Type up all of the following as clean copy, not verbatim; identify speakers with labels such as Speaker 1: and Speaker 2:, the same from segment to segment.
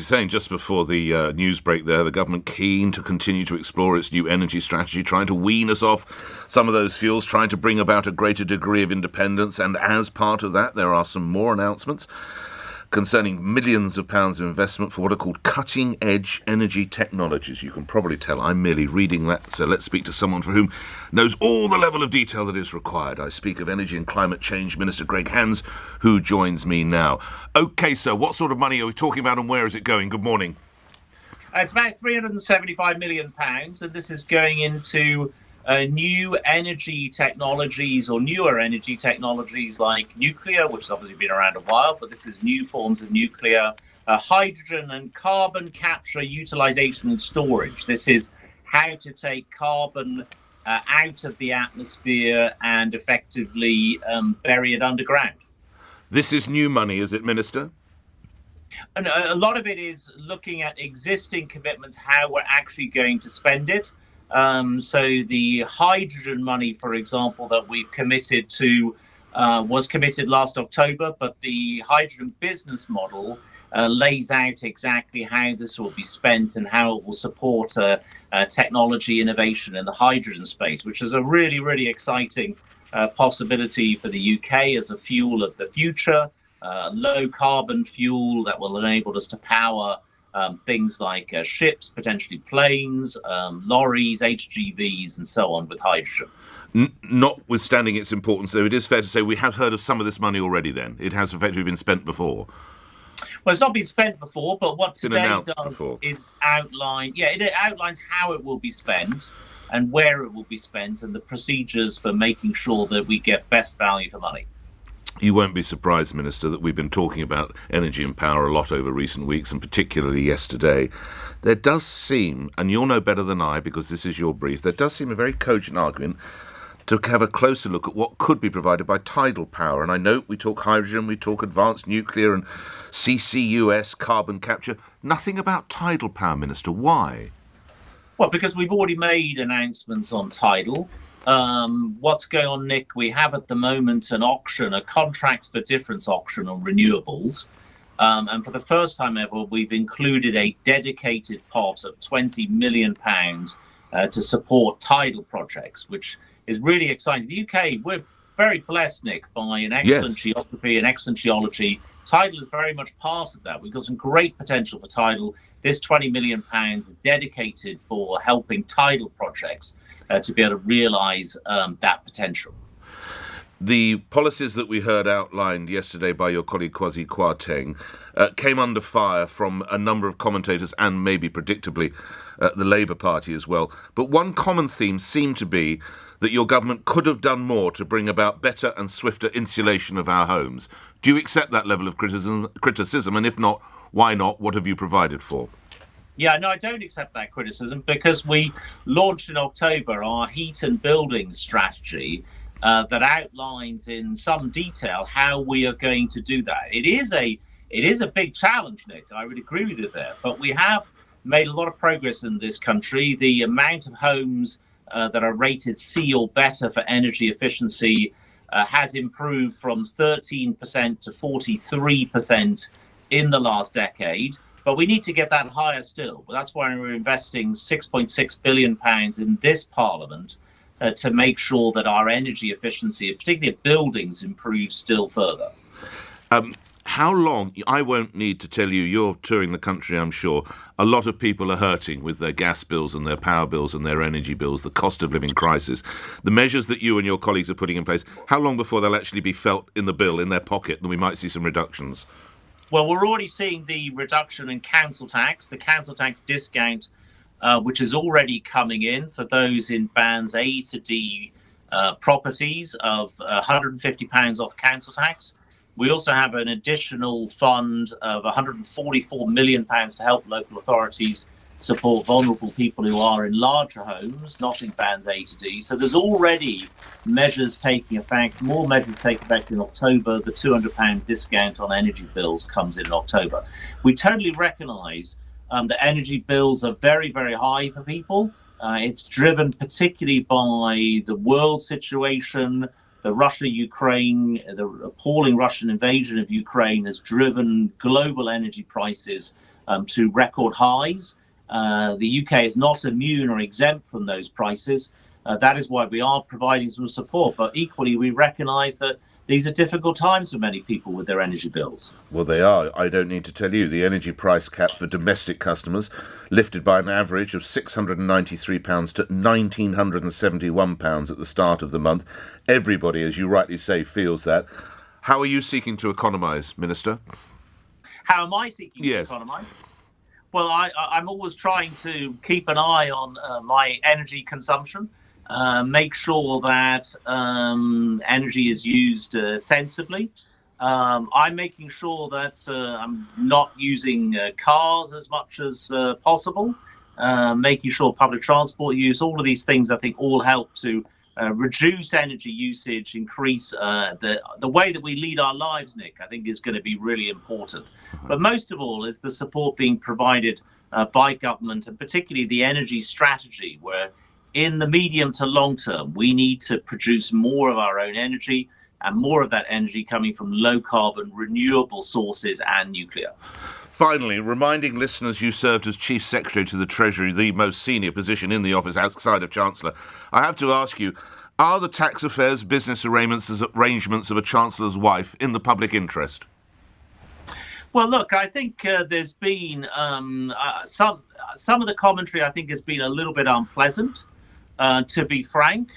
Speaker 1: you're saying just before the news break there, the government keen to continue to explore its new energy strategy, trying to wean us off some of those fuels, trying to bring about a greater degree of independence. And as part of that, there are some more announcements concerning millions of pounds of investment for what are called cutting-edge energy technologies. You can probably tell I'm merely reading that, so let's speak to someone for whom knows all the level of detail that is required. I speak of Energy and Climate Change Minister Greg Hands, who joins me now. OK, sir, what sort of money are we talking about and where is it going? Good morning.
Speaker 2: It's about £375 million, and this is going into new energy technologies or newer energy technologies like nuclear, which has obviously been around a while, but this is new forms of nuclear, hydrogen and carbon capture, utilization and storage. This is how to take carbon out of the atmosphere and effectively bury it underground.
Speaker 1: This is new money, is it, Minister?
Speaker 2: And a lot of it is looking at existing commitments, how we're actually going to spend it. So the hydrogen money, for example, that we've committed to was committed last October, but the hydrogen business model lays out exactly how this will be spent and how it will support technology innovation in the hydrogen space, which is a really, really exciting possibility for the UK as a fuel of the future, low carbon fuel that will enable us to power things like ships, potentially planes, lorries, HGVs, and so on with hydrogen.
Speaker 1: Notwithstanding its importance, though, it is fair to say we have heard of some of this money already then. It has effectively been spent before.
Speaker 2: Well, it's not been spent before, but what today does
Speaker 1: before
Speaker 2: is outline, it outlines how it will be spent and where it will be spent and the procedures for making sure that we get best value for money.
Speaker 1: You won't be surprised, Minister, that we've been talking about energy and power a lot over recent weeks, and particularly yesterday. There does seem, and you'll know better than I because this is your brief, there does seem a very cogent argument to have a closer look at what could be provided by tidal power. And I know we talk hydrogen, we talk advanced nuclear and CCUS, carbon capture. Nothing about tidal power, Minister. Why?
Speaker 2: Well, because we've already made announcements on tidal. What's going on, Nick? We have at the moment an auction, a contracts for difference auction on renewables. And for the first time ever, we've included a dedicated pot of £20 million to support tidal projects, which is really exciting. The UK, we're very blessed, Nick, by an excellent geography and excellent geology. Tidal is very much part of that. We've got some great potential for tidal. This £20 million is dedicated for helping tidal projects to be able to realise that potential.
Speaker 1: The policies that we heard outlined yesterday by your colleague Kwasi Kwarteng came under fire from a number of commentators and maybe predictably the Labour Party as well. But one common theme seemed to be that your government could have done more to bring about better and swifter insulation of our homes. Do you accept that level of criticism? And if not, why not? What have you provided for?
Speaker 2: Yeah, no, I don't accept that criticism because we launched in October our heat and building strategy that outlines in some detail how we are going to do that. It is a big challenge, Nick. I would agree with you there, but we have made a lot of progress in this country. The amount of homes that are rated C or better for energy efficiency has improved from 13% to 43% in the last decade. But we need to get that higher still. That's why we're investing £6.6 billion in this Parliament to make sure that our energy efficiency, particularly of buildings, improves still further.
Speaker 1: How long? I won't need to tell you, you're touring the country, I'm sure. A lot of people are hurting with their gas bills and their power bills and their energy bills, the cost of living crisis. The measures that you and your colleagues are putting in place, how long before they'll actually be felt in the bill, in their pocket, and we might see some reductions?
Speaker 2: Well, we're already seeing the reduction in council tax, the council tax discount, which is already coming in for those in bands A to D properties of £150 off council tax. We also have an additional fund of £144 million to help local authorities support vulnerable people who are in larger homes, not in bands A to D. So there's already measures taking effect, more measures taking effect in October. The £200 discount on energy bills comes in October. We totally recognise that energy bills are very, very high for people. It's driven particularly by the world situation, the the appalling Russian invasion of Ukraine has driven global energy prices to record highs. The UK is not immune or exempt from those prices. That is why we are providing some support. But equally, we recognise that these are difficult times for many people with their energy bills.
Speaker 1: Well, they are. I don't need to tell you. The energy price cap for domestic customers lifted by an average of £693 to £1,971 at the start of the month. Everybody, as you rightly say, feels that. How are you seeking to economise, Minister?
Speaker 2: How am I seeking to economise? Well, I'm always trying to keep an eye on my energy consumption. Make sure that energy is used sensibly. I'm making sure that I'm not using cars as much as possible, making sure public transport use, all of these things I think all help to reduce energy usage, increase the way that we lead our lives, Nick, I think is going to be really important. But most of all is the support being provided by government, and particularly the energy strategy, where in the medium to long term, we need to produce more of our own energy, and more of that energy coming from low carbon, renewable sources and nuclear.
Speaker 1: Finally, reminding listeners you served as Chief Secretary to the Treasury, the most senior position in the office outside of Chancellor. I have to ask you, are the tax affairs, business arrangements of a Chancellor's wife in the public interest?
Speaker 2: Well, look, I think there's been some of the commentary I think has been a little bit unpleasant. To be frank.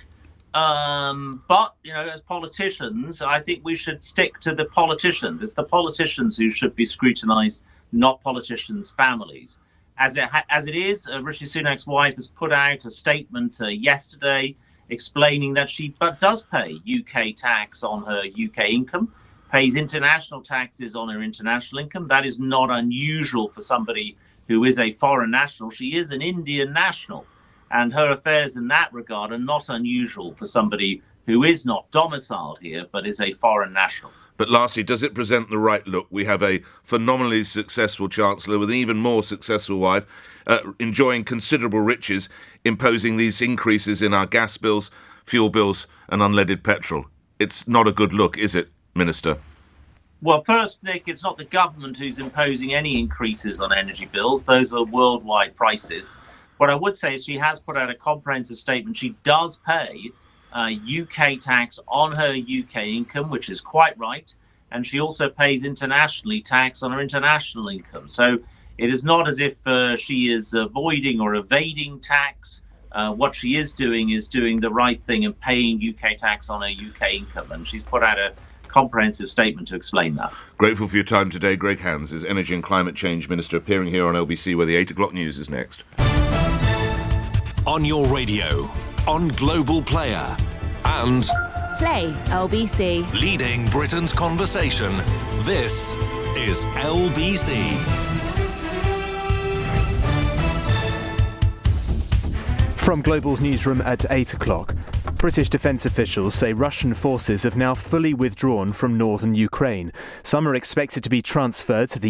Speaker 2: But, as politicians, I think we should stick to the politicians. It's the politicians who should be scrutinised, not politicians' families. As it is, Rishi Sunak's wife has put out a statement yesterday explaining that she does pay UK tax on her UK income, pays international taxes on her international income. That is not unusual for somebody who is a foreign national. She is an Indian national. And her affairs in that regard are not unusual for somebody who is not domiciled here, but is a foreign national.
Speaker 1: But lastly, does it present the right look? We have a phenomenally successful Chancellor with an even more successful wife, enjoying considerable riches, imposing these increases in our gas bills, fuel bills and unleaded petrol. It's not a good look, is it, Minister?
Speaker 2: Well, first, Nick, it's not the government who's imposing any increases on energy bills. Those are worldwide prices. What I would say is she has put out a comprehensive statement. She does pay UK tax on her UK income, which is quite right. And she also pays internationally tax on her international income. So it is not as if she is avoiding or evading tax. What she is doing the right thing and paying UK tax on her UK income. And she's put out a comprehensive statement to explain that.
Speaker 1: Grateful for your time today. Greg Hands is Energy and Climate Change Minister, appearing here on LBC, where the 8 o'clock news is next.
Speaker 3: On your radio, on Global Player, and
Speaker 4: Play LBC.
Speaker 3: Leading Britain's conversation. This is LBC.
Speaker 5: From Global's newsroom at 8 o'clock, British defence officials say Russian forces have now fully withdrawn from northern Ukraine. Some are expected to be transferred to the